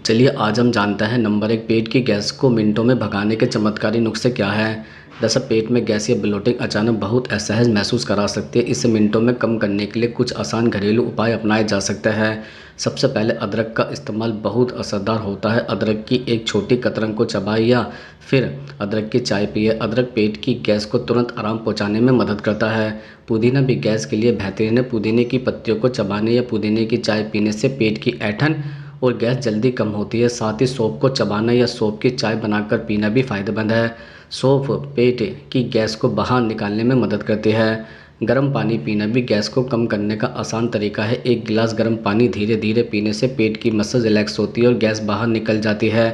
चलिए आज हम जानते हैं नंबर एक पेट की गैस को मिनटों में भगाने के चमत्कारी नुस्खे क्या है। दरअसल पेट में गैस या ब्लोटिंग अचानक बहुत असहज महसूस करा सकती है। इसे मिनटों में कम करने के लिए कुछ आसान घरेलू उपाय अपनाए जा सकते हैं। सबसे पहले अदरक का इस्तेमाल बहुत असरदार होता है। अदरक की एक छोटी कतरन को चबाएं या फिर अदरक की चाय पिए। अदरक पेट की गैस को तुरंत आराम पहुंचाने में मदद करता है। पुदीना भी गैस के लिए बेहतरीन है। पुदीने की पत्तियों को चबाने या पुदीने की चाय पीने से पेट की ऐंठन और गैस जल्दी कम होती है। साथ ही सौंफ को चबाना या सौंफ की चाय बनाकर पीना भी फायदेमंद है। सौंफ पेट की गैस को बाहर निकालने में मदद करती है। गर्म पानी पीना भी गैस को कम करने का आसान तरीका है। एक गिलास गर्म पानी धीरे धीरे पीने से पेट की मसल रिलैक्स होती है और गैस बाहर निकल जाती है।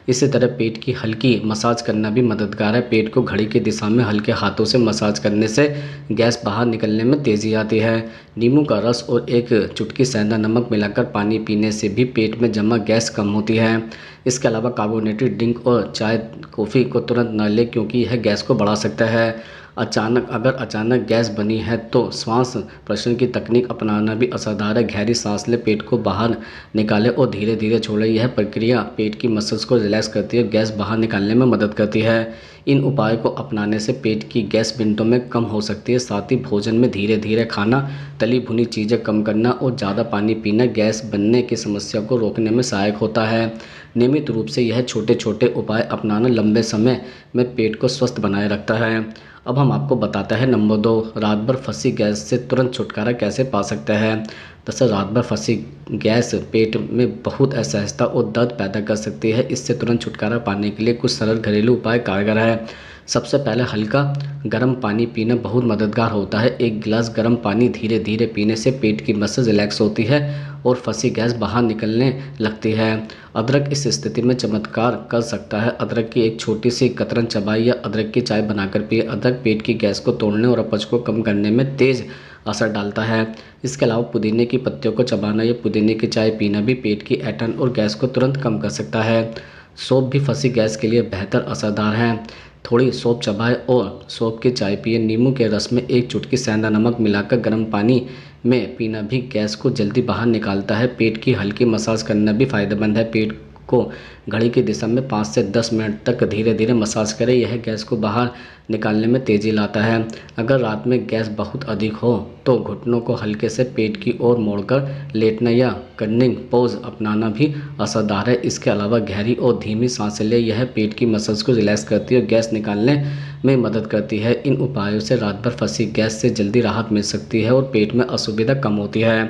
इसी तरह पेट की हल्की मसाज करना भी मददगार है। पेट को घड़ी की दिशा में हल्के हाथों से मसाज करने से गैस बाहर निकलने में तेज़ी आती है। नींबू का रस और एक चुटकी सेंधा नमक मिलाकर पानी पीने से भी पेट में जमा गैस कम होती है। इसके अलावा कार्बोनेटेड ड्रिंक और चाय कॉफ़ी को तुरंत न लें क्योंकि यह गैस को बढ़ा सकता है। अचानक गैस बनी है तो श्वास प्रश्वास की तकनीक अपनाना भी असरदार है। गहरी सांस लें, पेट को बाहर निकालें और धीरे धीरे छोड़ें। यह प्रक्रिया पेट की मसल्स को रिलैक्स करती है, गैस बाहर निकालने में मदद करती है। इन उपायों को अपनाने से पेट की गैस मिनटों में कम हो सकती है। साथ ही भोजन में धीरे धीरे खाना, तली भुनी चीज़ें कम करना और ज़्यादा पानी पीना गैस बनने की समस्या को रोकने में सहायक होता है। नियमित रूप से यह छोटे छोटे उपाय अपनाना लंबे समय में पेट को स्वस्थ बनाए रखता है। अब हम आपको बताते हैं नंबर 2, रात भर फंसी गैस से तुरंत छुटकारा कैसे पा सकते हैं। दरअसल रात भर फंसी गैस पेट में बहुत असहजता और दर्द पैदा कर सकती है। इससे तुरंत छुटकारा पाने के लिए कुछ सरल घरेलू उपाय कारगर है। सबसे पहले हल्का गर्म पानी पीना बहुत मददगार होता है। एक गिलास गर्म पानी धीरे धीरे पीने से पेट की मसल रिलैक्स होती है और फंसी गैस बाहर निकलने लगती है। अदरक इस स्थिति में चमत्कार कर सकता है। अदरक की एक छोटी सी कतरन चबाई या अदरक की चाय बनाकर पिए। अदरक पेट की गैस को तोड़ने और अपच को कम करने में तेज़ असर डालता है। इसके अलावा पुदीने की पत्तियों को चबाना या पुदीने की चाय पीना भी पेट की ऐंठन और गैस को तुरंत कम कर सकता है। सौंफ भी फंसी गैस के लिए बेहतर असरदार है। थोड़ी सौंफ चबाएं और सौंफ की चाय पिए। नींबू के रस में एक चुटकी सेंधा नमक मिलाकर गर्म पानी में पीना भी गैस को जल्दी बाहर निकालता है। पेट की हल्की मसाज करना भी फायदेमंद है। पेट को घड़ी की दिशा में 5 से 10 मिनट तक धीरे धीरे मसाज करें। यह गैस को बाहर निकालने में तेज़ी लाता है। अगर रात में गैस बहुत अधिक हो तो घुटनों को हल्के से पेट की ओर मोड़कर लेटना या कनिंग पोज अपनाना भी असरदार है। इसके अलावा गहरी और धीमी सांसें लें। यह पेट की मसल्स को रिलैक्स करती है और गैस निकालने में मदद करती है। इन उपायों से रात भर फंसी गैस से जल्दी राहत मिल सकती है और पेट में असुविधा कम होती है।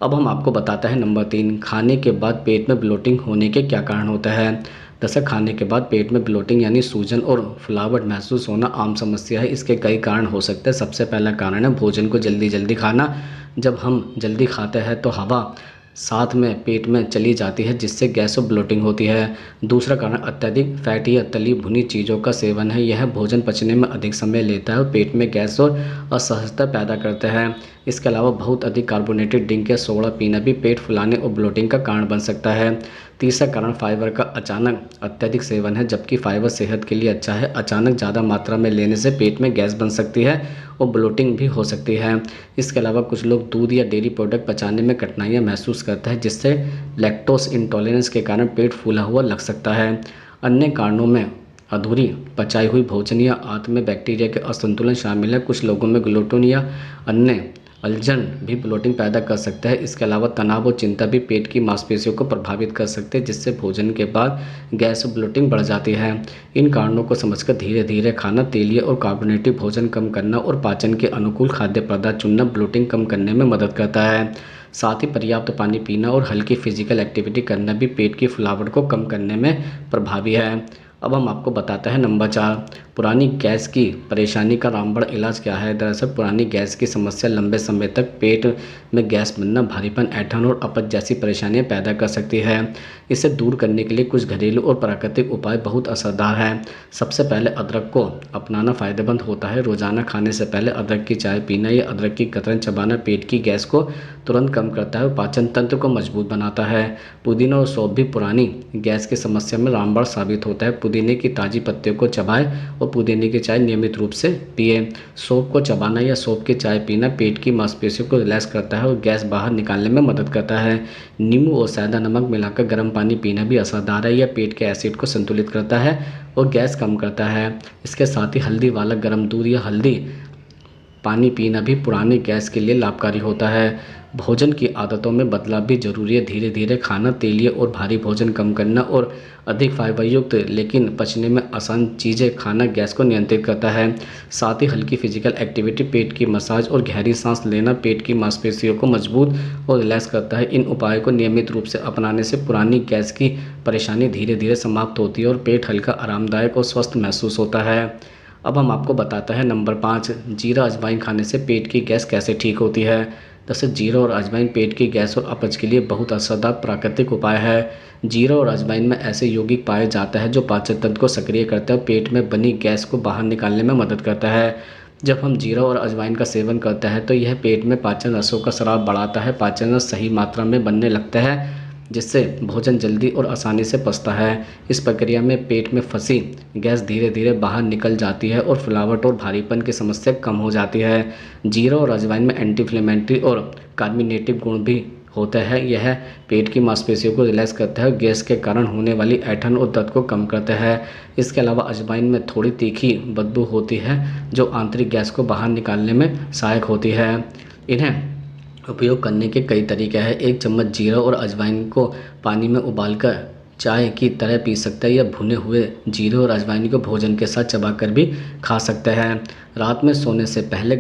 अब हम आपको बताते हैं नंबर 3, खाने के बाद पेट में ब्लोटिंग होने के क्या कारण होते हैं। दरअसल खाने के बाद पेट में ब्लोटिंग यानी सूजन और फुलावट महसूस होना आम समस्या है। इसके कई कारण हो सकते हैं। सबसे पहला कारण है भोजन को जल्दी जल्दी खाना। जब हम जल्दी खाते हैं तो हवा साथ में पेट में चली जाती है जिससे गैस और ब्लोटिंग होती है। दूसरा कारण अत्यधिक फैटी या तली भुनी चीज़ों का सेवन है। यह भोजन पचने में अधिक समय लेता है और पेट में गैस और असहजता पैदा करता है। इसके अलावा बहुत अधिक कार्बोनेटेड ड्रिंक या सोडा पीना भी पेट फुलाने और ब्लोटिंग का कारण बन सकता है। तीसरा कारण फाइबर का अचानक अत्यधिक सेवन है। जबकि फाइबर सेहत के लिए अच्छा है, अचानक ज़्यादा मात्रा में लेने से पेट में गैस बन सकती है और ब्लोटिंग भी हो सकती है। इसके अलावा कुछ लोग दूध या डेयरी प्रोडक्ट पचाने में कठिनाइयाँ महसूस करते हैं जिससे लैक्टोज इंटॉलरेंस के कारण पेट फूला हुआ लग सकता है। अन्य कारणों में अधूरी पचाई हुई भोजन या आंत में बैक्टीरिया के असंतुलन शामिल है। कुछ लोगों में ग्लूटेन या अन्य अल्जन भी ब्लोटिंग पैदा कर सकता है। इसके अलावा तनाव और चिंता भी पेट की मांसपेशियों को प्रभावित कर सकते हैं जिससे भोजन के बाद गैस और ब्लोटिंग बढ़ जाती है। इन कारणों को समझकर धीरे धीरे खाना, तेलीय और कार्बोनेटिव भोजन कम करना और पाचन के अनुकूल खाद्य पदार्थ चुनना ब्लोटिंग कम करने में मदद करता है। साथ ही पर्याप्त पानी पीना और हल्की फिजिकल एक्टिविटी करना भी पेट की फुलावट को कम करने में प्रभावी है। अब हम आपको बताते हैं नंबर 4, पुरानी गैस की परेशानी का रामबाण इलाज क्या है। दरअसल पुरानी गैस की समस्या लंबे समय तक पेट में गैस बनना, भारीपन, ऐंठन और अपच जैसी परेशानियां पैदा कर सकती है। इसे दूर करने के लिए कुछ घरेलू और प्राकृतिक उपाय बहुत असरदार हैं। सबसे पहले अदरक को अपनाना फ़ायदेमंद होता है। रोज़ाना खाने से पहले अदरक की चाय पीना या अदरक की कतरन चबाना पेट की गैस को तुरंत कम करता है और पाचन तंत्र को मजबूत बनाता है। पुदीना और सौंफ भी पुरानी गैस की समस्या में रामबाण साबित होता है। पुदीने की ताज़ी पत्तियों को चबाएं और पुदीने की चाय नियमित रूप से पिए। सौंफ को चबाना या सौंफ की चाय पीना पेट की मांसपेशियों को रिलैक्स करता है और गैस बाहर निकालने में मदद करता है। नींबू और सादा नमक मिलाकर गर्म पानी पीना भी असरदार है। यह पेट के एसिड को संतुलित करता है और गैस कम करता है। इसके साथ ही हल्दी वाला गर्म दूध या हल्दी पानी पीना भी पुराने गैस के लिए लाभकारी होता है। भोजन की आदतों में बदलाव भी जरूरी है। धीरे धीरे खाना, तेलीय और भारी भोजन कम करना और अधिक फाइबर युक्त लेकिन पचने में आसान चीज़ें खाना गैस को नियंत्रित करता है। साथ ही हल्की फिजिकल एक्टिविटी, पेट की मसाज और गहरी सांस लेना पेट की मांसपेशियों को मजबूत और रिलैक्स करता है। इन उपायों को नियमित रूप से अपनाने से पुरानी गैस की परेशानी धीरे धीरे समाप्त होती है और पेट हल्का, आरामदायक और स्वस्थ महसूस होता है। अब हम आपको बताते हैं नंबर 5, जीरा अजवाइन खाने से पेट की गैस कैसे ठीक होती है। जैसे जीरा और अजवाइन पेट की गैस और अपच के लिए बहुत असरदार प्राकृतिक उपाय है। जीरा और अजवाइन में ऐसे यौगिक पाए जाता है जो पाचन तंत्र को सक्रिय करता है और पेट में बनी गैस को बाहर निकालने में मदद करता है। जब हम जीरा और अजवाइन का सेवन करते हैं तो यह पेट में पाचन रसों का स्राव बढ़ाता है। पाचन रस सही मात्रा में बनने लगता है जिससे भोजन जल्दी और आसानी से पचता है। इस प्रक्रिया में पेट में फंसी गैस धीरे धीरे बाहर निकल जाती है और फुलावट और भारीपन की समस्या कम हो जाती है। जीरा और अजवाइन में एंटी इन्फ्लेमेटरी और कार्मिनेटिव गुण भी होता है। यह पेट की मांसपेशियों को रिलैक्स करता है और गैस के कारण होने वाली ऐंठन और दर्द को कम करता है। इसके अलावा अजवाइन में थोड़ी तीखी बदबू होती है जो आंतरिक गैस को बाहर निकालने में सहायक होती है। इन्हें उपयोग करने के कई तरीके हैं। 1 चम्मच जीरा और अजवाइन को पानी में उबालकर चाय की तरह पी सकते हैं या भुने हुए जीरे और अजवाइन को भोजन के साथ चबाकर भी खा सकते हैं। रात में सोने से पहले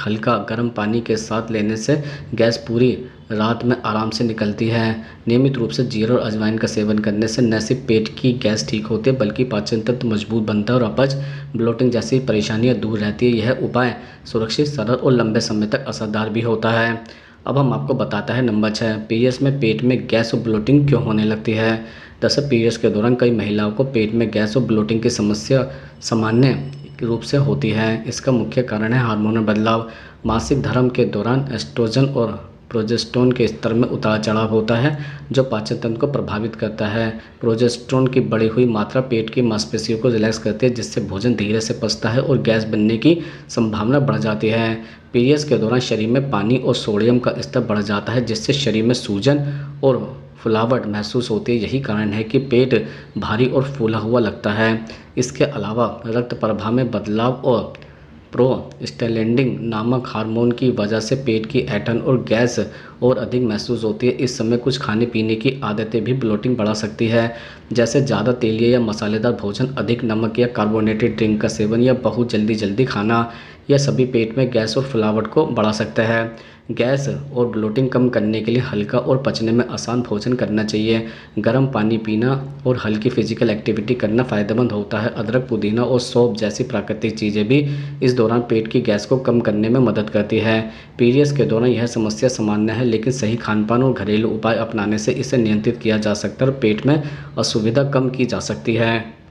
हल्का गर्म पानी के साथ लेने से गैस पूरी रात में आराम से निकलती है। नियमित रूप से जीरा और अजवाइन का सेवन करने से न सिर्फ पेट की गैस ठीक होती है बल्कि पाचन तंत्र मजबूत बनता है और अपच, ब्लोटिंग जैसी परेशानियां दूर रहती है। यह उपाय सुरक्षित, सरल और लंबे समय तक असरदार भी होता है। अब हम आपको बताता है नंबर 6, पीरियड्स में पेट में गैस और ब्लोटिंग क्यों होने लगती है। दरअसल पीरियड्स के दौरान कई महिलाओं को पेट में गैस और ब्लोटिंग की समस्या सामान्य रूप से होती है। इसका मुख्य कारण है हार्मोनल बदलाव। मासिक धर्म के दौरान एस्ट्रोजन और प्रोजेस्टेरोन के स्तर में उतार चढ़ाव होता है जो पाचन तंत्र को प्रभावित करता है। प्रोजेस्टेरोन की बढ़ी हुई मात्रा पेट की मांसपेशियों को रिलैक्स करती है जिससे भोजन धीरे से पचता है और गैस बनने की संभावना बढ़ जाती है। पीरियड्स के दौरान शरीर में पानी और सोडियम का स्तर बढ़ जाता है जिससे शरीर में सूजन और फुलावट महसूस होती है। यही कारण है कि पेट भारी और फूला हुआ लगता है। इसके अलावा रक्त प्रवाह में बदलाव और प्रोस्टाग्लैंडिन नामक हार्मोन की वजह से पेट की ऐंठन और गैस और अधिक महसूस होती है। इस समय कुछ खाने पीने की आदतें भी ब्लोटिंग बढ़ा सकती है, जैसे ज़्यादा तेलीय या मसालेदार भोजन, अधिक नमक या कार्बोनेटेड ड्रिंक का सेवन या बहुत जल्दी खाना। यह सभी पेट में गैस और फुलावट को बढ़ा सकता है। गैस और ब्लोटिंग कम करने के लिए हल्का और पचने में आसान भोजन करना चाहिए। गर्म पानी पीना और हल्की फिजिकल एक्टिविटी करना फ़ायदेमंद होता है। अदरक, पुदीना और सौंफ जैसी प्राकृतिक चीज़ें भी इस दौरान पेट की गैस को कम करने में मदद करती है। पीरियड्स के दौरान यह समस्या सामान्य है लेकिन सही खानपान और घरेलू उपाय अपनाने से इसे नियंत्रित किया जा सकता है और पेट में असुविधा कम की जा सकती है।